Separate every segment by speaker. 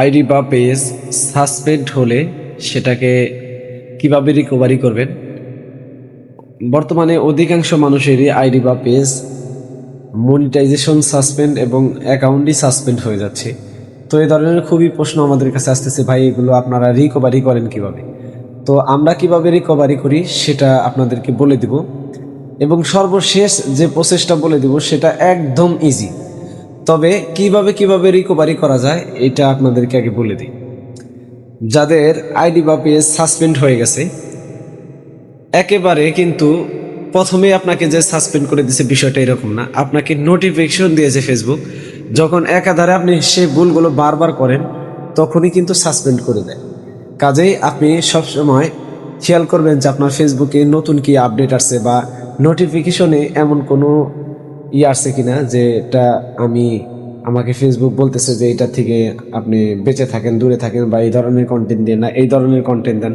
Speaker 1: ID বা page suspend হলে সেটাকে কিভাবে রিকভারি করবেন। বর্তমানে অধিকাংশ মানুষেরই আইডি বা পেজ মনিটাইজেশন সাসপেন্ড এবং অ্যাকাউন্টই সাসপেন্ড হয়ে যাচ্ছে। তো এই ধরনের খুবই প্রশ্ন আমাদের কাছে আসতেছে, ভাই এগুলো আপনারা রিকভারি করেন কিভাবে। তো আমরা কিভাবে রিকভারি করি সেটা আপনাদেরকে বলে দিব, এবং সর্বশেষ যে প্রসেসটা বলে দিব সেটা একদম ইজি। তবে কিভাবে রিকভারি করা যায় এটা আপনাদেরকে আগে বলে দিই। যাদের আইডি বা পেজ সাসপেন্ড হয়ে গেছে, একেবারে কিন্তু প্রথমে আপনাকে যে সাসপেন্ড করে দিয়েছে বিষয়টা এরকম না, আপনাকে নোটিফিকেশন দিয়েছে ফেসবুক। যখন একাধারে আপনি সেই ভুলগুলো বারবার করেন তখনই কিন্তু সাসপেন্ড করে দেয়। কাজেই আপনি সবসময় খেয়াল করবেন যে আপনার ফেসবুকে নতুন কি আপডেট আসছে বা নোটিফিকেশনে এমন কোনো আসছে কিনা যে এটা আমাকে ফেসবুক বলতেছে যে এটা থেকে আপনি বেঁচে থাকেন, দূরে থাকেন, বা এই ধরনের কন্টেন্ট দেন না, এই ধরনের কন্টেন্ট দেন।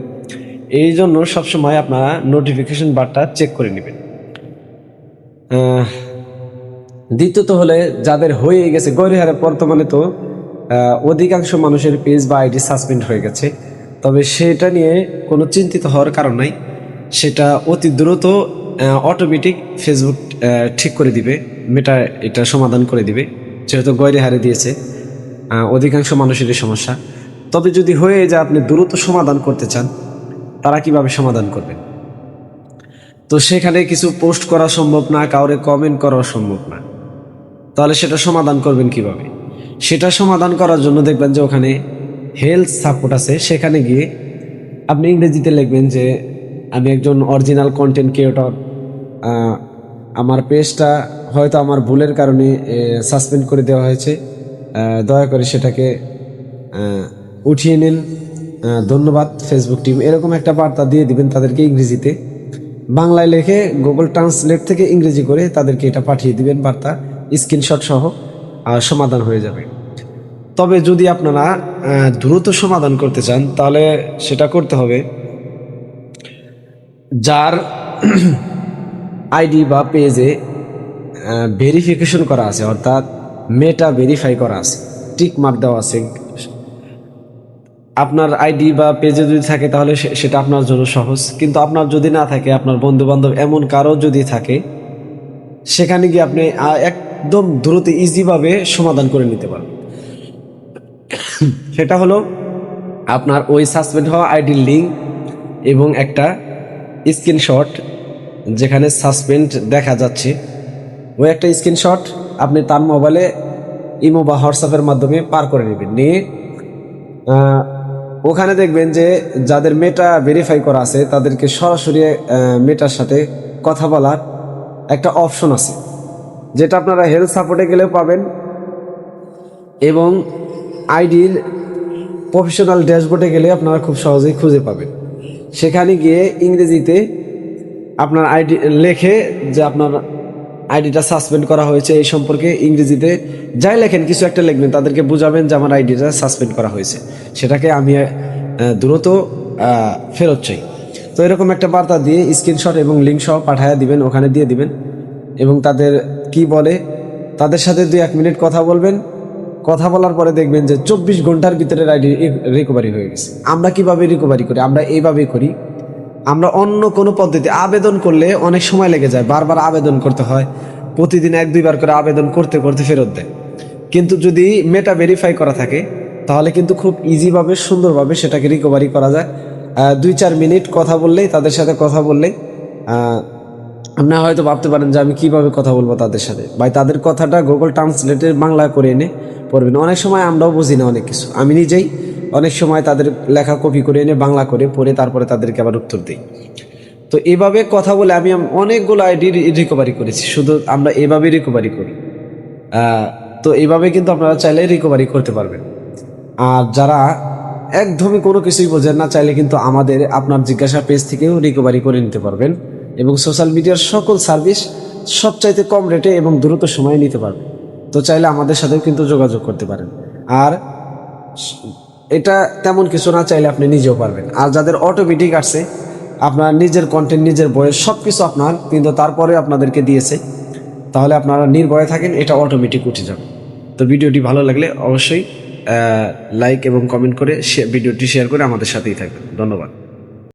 Speaker 1: এই জন্য সবসময় আপনারা নোটিফিকেশন বারটা চেক করে নেবেন। দ্বিতীয়ত হলে যাদের হয়ে গেছে গৌরীহারে, বর্তমানে তো অধিকাংশ মানুষের পেজ বা আইডি সাসপেন্ড হয়ে গেছে, তবে সেটা নিয়ে কোনো চিন্তিত হওয়ার কারণ নাই। সেটা অতি দ্রুত অটোমেটিক ফেসবুক ঠিক করে দিবে, এটা সমাধান করে দিবে, যেহেতু গৌরীহারে দিয়েছে অধিকাংশ মানুষেরই সমস্যা। তবে যদি হয়ে যায় আপনি দ্রুত সমাধান করতে চান, তারা কিভাবে সমাধান করবেন? তো সেখানে কিছু পোস্ট করা সম্ভব না, কাউরে কমেন্ট করাও সম্ভব না। তাহলে সেটা সমাধান করবেন কিভাবে? সেটা সমাধান করার জন্য দেখবেন যে ওখানে হেলথ সাপোর্ট আছে, সেখানে গিয়ে আপনি ইংরেজিতে লিখবেন যে আমি একজন অরিজিনাল কন্টেন্ট ক্রিয়েটর, আমার পেজটা হয়তো আমার ভুলের কারণে সাসপেন্ড করে দেওয়া হয়েছে, দয়া করে সেটাকে উঠিয়ে নিন, ধন্যবাদ ফেসবুক টিম, এরকম একটা বার্তা দিয়ে দিবেন তাদেরকে ইংরেজিতে। বাংলায় লিখে গুগল ট্রান্সলেট থেকে ইংরেজি করে তাদেরকে এটা পাঠিয়ে দিবেন বার্তা, স্ক্রিনশট সহ, সমাধান হয়ে যাবে। তবে যদি আপনারা দ্রুত সমাধান করতে চান তাহলে সেটা করতে হবে যার আইডি বা পেজে ভেরিফিকেশন করা আছে, অর্থাৎ মেটা ভেরিফাই করা আছে, টিক মার্ক দেওয়া আছে। আপনার আইডি বা পেজে যদি থাকে তাহলে সেটা আপনার জন্য সহজ, কিন্তু আপনার যদি না থাকে, আপনার বন্ধু বান্ধব এমন কারো যদি থাকে, সেখানে গিয়ে আপনি একদম দ্রুত ইজিভাবে সমাধান করে নিতে পারবেন। সেটা হলো আপনার ওই সাসপেন্ড হওয়া আইডির লিঙ্ক এবং একটা স্ক্রিনশট যেখানে সাসপেন্ড দেখা যাচ্ছে, ওই একটা স্ক্রিনশট আপনি তার মোবাইলে ইমো বা হোয়াটসঅ্যাপের মাধ্যমে পার করে নেবেন। নিয়ে ওখানে দেখবেন যে যাদের মেটা ভেরিফাই করা আছে তাদেরকে সরাসরি মেটার সাথে কথা বলার একটা অপশন আছে, যেটা আপনারা হেলথ সাপোর্টে গেলেও পাবেন, এবং আইডির প্রফেশনাল ড্যাশবোর্ডে গেলে আপনারা খুব সহজেই খুঁজে পাবেন। সেখানে গিয়ে ইংরেজিতে আপনার আইডি লেখে যে আপনার আইডিটা সাসপেন্ড করা হয়েছে এই সম্পর্কে ইংরেজিতে যাই লেখেন, কিছু একটা লিখবেন, তাদেরকে বুঝাবেন যে আমার আইডিটা সাসপেন্ড করা হয়েছে, সেটাকে আমি দ্রুত ফেরত চাই। তো এরকম একটা বার্তা দিয়ে স্ক্রিনশট এবং লিঙ্ক সহ পাঠায়া দিবেন, ওখানে দিয়ে দিবেন, এবং তাদের কি বলে তাদের সাথে 2-1 মিনিট কথা বলবেন। কথা বলার পরে দেখবেন যে 24 ঘন্টার ভিতরে আইডি রিকভারি হয়ে গেছে। আমরা কিভাবে রিকভারি করি? আমরা এইভাবেই করি। আমরা অন্য কোনো পদ্ধতি, আবেদন করলে অনেক সময় লেগে যায়, বারবার আবেদন করতে হয়, প্রতিদিন 1-2 বার করে আবেদন করতে করতে ফেরত দেয়। কিন্তু যদি মেটা ভেরিফাই করা থাকে তাহলে কিন্তু খুব ইজিভাবে সুন্দরভাবে সেটাকে রিকভারি করা যায়। 2-4 মিনিট কথা বললেই, তাদের সাথে কথা বললেই, আপনি হয়তো ভাবতে পারেন যে আমি কিভাবে কথা বলবো তাদের সাথে। ভাই, তাদের কথাটা গুগল ট্রান্সলেটে বাংলা করে এনে পড়বেন। অনেক সময় আমরাও বুঝি না অনেক কিছু, আমি নিজেই অনেক সময় তাদের লেখা কপি করে এনে বাংলা করে পড়ে তারপরে তাদেরকে আবার উত্তর দিই। তো এভাবে কথা বলে আমি অনেকগুলো আইডি রিকভারি করেছি, শুধু আমরা এভাবে রিকভারি করি। তো এইভাবে কিন্তু আপনারা চাইলে রিকভারি করতে পারবেন। আর যারা একদমই কোনো কিছুই বোঝেন না, চাইলে কিন্তু আপনার জিজ্ঞাসা পেজ থেকেও রিকভারি করে নিতে পারবেন, এবং সোশ্যাল মিডিয়ার সকল সার্ভিস সবচাইতে কম রেটে এবং দ্রুত সময়ে নিতে পারবেন। তো চাইলে আমাদের সাথেও কিন্তু যোগাযোগ করতে পারেন। আর এটা তেমন কিছু না, চাইলে আপনি নিজেও পারবেন। আর যাদের অটোমেটিক আসছে, আপনার নিজের কন্টেন্ট, নিজের বয়স সব কিছু আপনার, কিন্তু তারপরে আপনাদেরকে দিয়েছে, তাহলে আপনারা নির্ভয়ে থাকেন, এটা অটোমেটিক উঠে যাবে। তো ভিডিওটি ভালো লাগলে অবশ্যই লাইক এবং কমেন্ট করে ভিডিওটি শেয়ার করে আমাদের সাথেই থাকবেন। ধন্যবাদ।